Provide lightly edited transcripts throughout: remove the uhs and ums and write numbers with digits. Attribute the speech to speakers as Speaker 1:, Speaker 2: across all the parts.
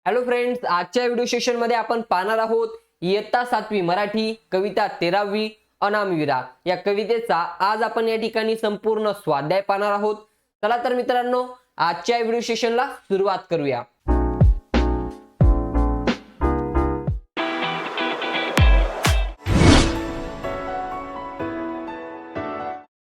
Speaker 1: Hello friends, आजच्या video session मध्ये आपण पाहणार आहोत इयत्ता 7वी मराठी कविता 13वी अनामविरा या कवितेचा आज आपण या ठिकाणी संपूर्ण स्वाध्याय पाहणार आहोत। चला तर मित्रांनो, आजच्या व्हिडिओ सेशनला सुरुवात करूया।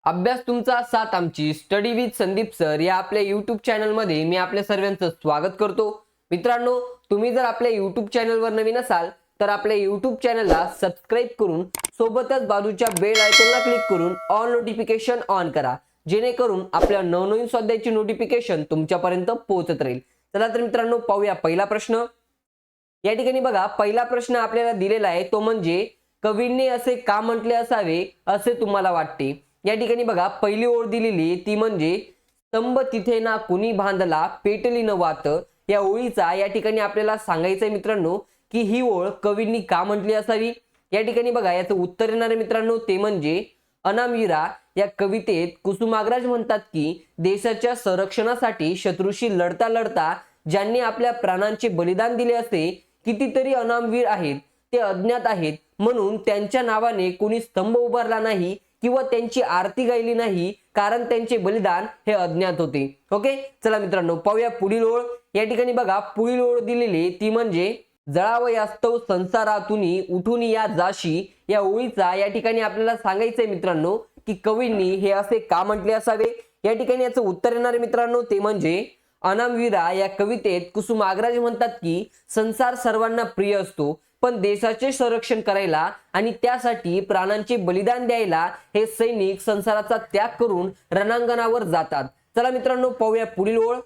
Speaker 1: अभ्यास तुमचा साथ आमची स्टडी विथ संदीप सर या आपल्या YouTube चॅनल मध्ये मी आपल्या सर्वांचं स्वागत करतो। मित्रांनो, तुम्ही जर आपल्या YouTube चॅनलवर नवीन असाल तर आपल्या YouTube चॅनलला सबस्क्राइब करून सोबतच बाजूच्या बेल आयकॉनला क्लिक करून ऑल नोटिफिकेशन ऑन करा, जेणेकरून आपल्या नवनवीन स्वाध्यायाची नोटिफिकेशन तुमच्यापर्यंत पोहोचत राहील। चला तर मित्रांनो, पाहूया पहिला प्रश्न। या ठिकाणी बघा, पहिला प्रश्न आपल्याला दिलेला आहे तो म्हणजे कवींनी असे का म्हटले असावे असे तुम्हाला वाटते। या ठिकाणी बघा, पहिली ओळ दिलेली ती म्हणजे स्तंभ तिथे ना कुणी बांधला पेटली न वात। या ओळीचा या ठिकाणी आपल्याला सांगायचंय मित्रांनो की ही ओळ कवींनी का म्हटली असावी। या ठिकाणी बघा, याचं उत्तर येणार आहे मित्रांनो ते म्हणजे अनामविरा या कवितेत कुसुमाग्रज म्हणतात की देशाच्या संरक्षणासाठी शत्रूशी लढता लढता ज्यांनी आपल्या प्राणांचे बलिदान दिले असे कितीतरी अनामवीर आहेत, ते अज्ञात आहेत, म्हणून त्यांच्या नावाने कोणी स्तंभ उभारला नाही किंवा त्यांची आरती गायली नाही, कारण त्यांचे बलिदान हे अज्ञात होते। ओके, चला मित्रांनो, पाहूया पुढील ओळ। या ठिकाणी बघा, पुढील ओळ दिलेली ती म्हणजे जळावयास्तव संसारातूनी उठून या जाशी। या ओळीचा या ठिकाणी आपल्याला सांगायचंय मित्रांनो की कवींनी हे असे का म्हटले असावे। या ठिकाणी याचं उत्तर येणार आहे मित्रांनो ते म्हणजे अनामविरा या कवितेत कुसुमाग्रज म्हणतात की संसार सर्वांना प्रिय असतो, पण देशाचे संरक्षण करायला आणि त्यासाठी प्राणांचे बलिदान द्यायला हे सैनिक संसाराचा त्याग करून रणांगणावर जातात। चला मित्रांनो, पाहूया पुढील ओळ।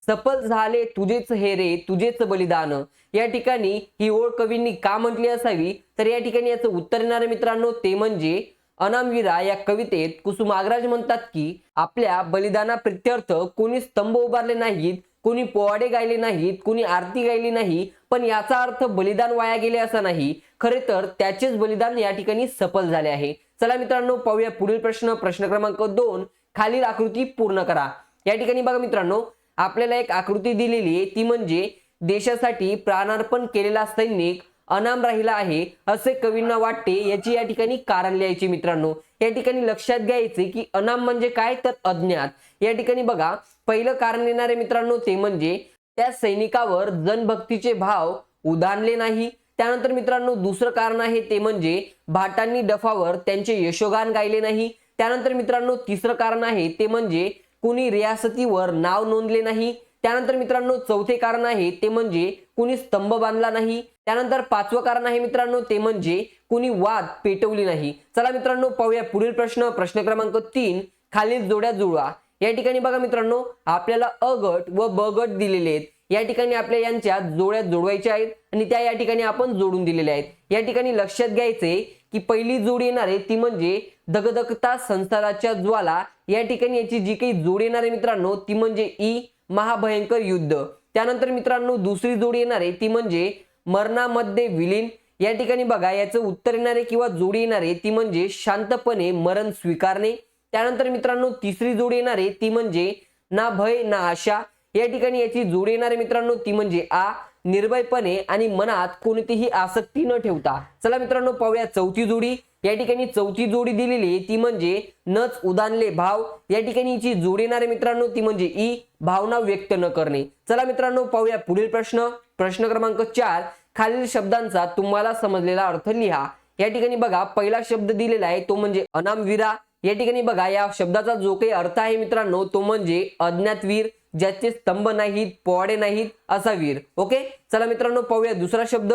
Speaker 1: सफल झाले तुझेच हे रे तुझेच बलिदान। या ठिकाणी ही ओळ कवींनी का म्हटली असावी, तर या ठिकाणी याचं उत्तर येणार आहे मित्रांनो ते म्हणजे अनामविरा या कवितेत कुसुमाग्रज म्हणतात की आपल्या बलिदाना प्रित्यर्थ कोणी स्तंभ उभारले नाहीत, कोणी पोवाडे गायले नाहीत, कोणी आरती गायली नाही, पण याचा अर्थ बलिदान वाया गेले असं नाही, खरे तर त्याचेच बलिदान या ठिकाणी सफल झाले आहे। चला मित्रांनो, पाहूया पुढील प्रश्न। प्रश्न क्रमांक 2, खालील आकृती पूर्ण करा। या ठिकाणी बघा मित्रांनो, आपल्याला एक आकृती दिलेली आहे ती म्हणजे देशासाठी प्राणार्पण केलेला सैनिक अनाम राहिला आहे असे कवींना वाटते, याची या ठिकाणी कारण लिहायची मित्रांनो। या ठिकाणी लक्षात घ्यायचे की अनाम म्हणजे काय, तर अज्ञात। या ठिकाणी बघा, पहिलं कारण येणार आहे मित्रांनो ते म्हणजे त्या सैनिकावर जनभक्तीचे भाव उधाणले नाही। त्यानंतर मित्रांनो दुसरं कारण आहे ते म्हणजे भाटांनी डफावर त्यांचे यशोगान गायले नाही। त्यानंतर मित्रांनो तिसरं कारण आहे ते म्हणजे कुणी रियासतीवर नाव नोंदले नाही। त्यानंतर मित्रांनो चौथे कारण आहे ते म्हणजे कुणी स्तंभ बांधला नाही। त्यानंतर पाचवं कारण आहे मित्रांनो ते म्हणजे कुणी वाद पेटवली नाही। चला मित्रांनो, पाहूया पुढील प्रश्न। प्रश्न क्रमांक 3, खालील जोड्या जुळवा। या ठिकाणी बघा मित्रांनो, आपल्याला अ गट व ब गट दिलेले आहेत। या ठिकाणी आपल्या यांच्या जोड्या जोडवायच्या आहेत आणि त्या या ठिकाणी आपण जोडून दिलेल्या आहेत। या ठिकाणी लक्षात घ्यायचे की पहिली जोड येणार आहे ती म्हणजे धगधगता संसाराच्या ज्वाला। या ठिकाणी याची जी काही जोड येणार आहे मित्रांनो ती म्हणजे ई महाभयंकर युद्ध। त्यानंतर मित्रांनो दुसरी जोड येणार आहे ती म्हणजे मरणामध्ये विलीन। या ठिकाणी बघा, याचं उत्तर येणार आहे किंवा जोडी येणार आहे ती म्हणजे शांतपणे मरण स्वीकारणे। त्यानंतर मित्रांनो तिसरी जोड येणार आहे ती म्हणजे ना भय ना आशा। या ठिकाणी याची जोड येणार आहे मित्रांनो ती म्हणजे आ निर्भयपणे आणि मनात कोणतीही आसक्ती न ठेवता। चला मित्रांनो, पाहूया चौथी जोडी। या ठिकाणी चौथी जोडी दिलेली ती म्हणजे नच उदानले भाव। या ठिकाणी हिची जोड येणार आहे मित्रांनो ती म्हणजे ई भावना व्यक्त न करणे। चला मित्रांनो, पाहूया पुढील प्रश्न। प्रश्न क्रमांक 4, खालील शब्दांचा तुम्हाला समजलेला अर्थ लिहा। या ठिकाणी बघा, पहिला शब्द दिलेला आहे तो म्हणजे अनामविरा। या ठिकाणी बघा, या शब्दाचा जो काही अर्थ आहे मित्रांनो तो म्हणजे अज्ञात वीर, ज्याचे स्तंभ नाहीत, पोवाडे नाहीत असा वीर। ओके, चला मित्रांनो, पाहूया दुसरा शब्द।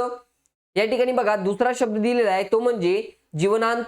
Speaker 1: या ठिकाणी बघा, दुसरा शब्द दिलेला आहे तो म्हणजे जीवनांत।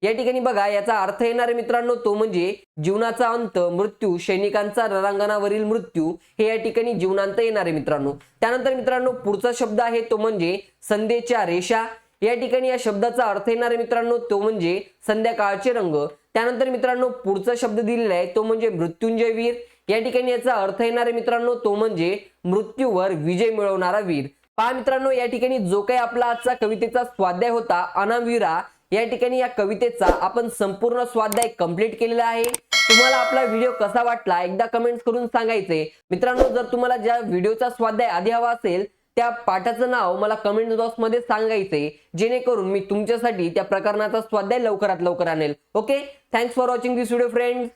Speaker 1: या ठिकाणी बघा, याचा अर्थ येणार आहे मित्रांनो तो म्हणजे जीवनाचा अंत, मृत्यू, सैनिकांचा रणांगणावरील मृत्यू, हे या ठिकाणी जीवनांत येणार आहे मित्रांनो। त्यानंतर मित्रांनो पुढचा शब्द आहे तो म्हणजे संध्येच्या रेषा। या ठिकाणी या शब्दाचा अर्थ येणार आहे मित्रांनो तो म्हणजे संध्याकाळचे रंग। त्यानंतर मित्रांनो पुढचा शब्द दिलेला आहे तो म्हणजे मृत्युंजय वीर। या ठिकाणी याचा अर्थ येणार आहे मित्रांनो तो म्हणजे मृत्यूवर विजय मिळवणारा वीर। पहा मित्रांनो, या ठिकाणी जो काही आपला आजचा कवितेचा स्वाध्याय होता अनामविरा, या ठिकाणी या कवितेचा आपण संपूर्ण स्वाध्याय कंप्लीट केलेला आहे। तुम्हाला आपला व्हिडिओ कसा वाटला एकदा कमेंट्स करून सांगायचे। मित्रांनो, जर तुम्हाला ज्या व्हिडिओचा स्वाध्याय आधी हवा असेल त्या पाठाचं नाव मला कमेंट बॉक्समध्ये सांगायचंय, जेणेकरून मी तुमच्यासाठी त्या प्रकरणाचा स्वाध्याय लवकरात लवकर आणेल. Okay, thanks for watching this video friends.